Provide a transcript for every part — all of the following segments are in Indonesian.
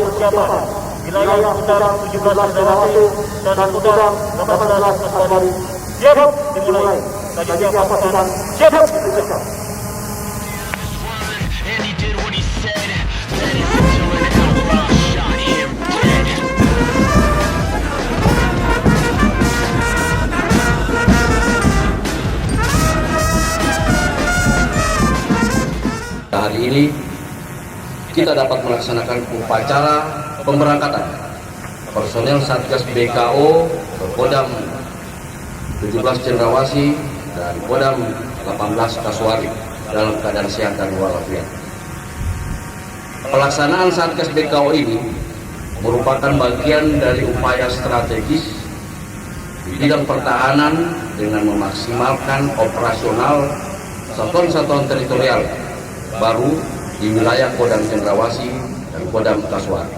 persiapan wilayah Kodam 17 Cendrawasih dan Kodam 18 Kasuari siap dimulai. Selanjutnya pasukan siap diperiksa. Hari ini kita dapat melaksanakan upacara pemberangkatan personel Satgas BKO ke Kodam 17 Cendrawasih dan Kodam 18 Kasuari dalam keadaan sehat dan walafiat. Pelaksanaan Satgas BKO ini merupakan bagian dari upaya strategis di bidang pertahanan dengan memaksimalkan operasional satuan-satuan teritorial baru di wilayah Kodam Cendrawasih dan Kodam Kasuari.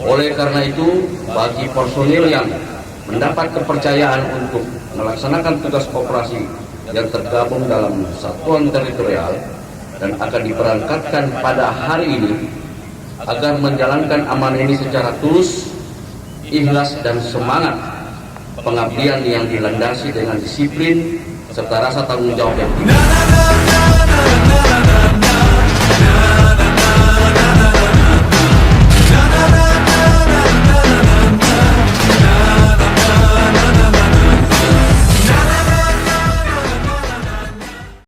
Oleh karena itu, bagi personil yang mendapat kepercayaan untuk melaksanakan tugas operasi yang tergabung dalam satuan teritorial dan akan diberangkatkan pada hari ini agar menjalankan amanah ini secara tulus, ikhlas dan semangat pengabdian yang dilandasi dengan disiplin serta rasa tanggung jawab yang tinggi.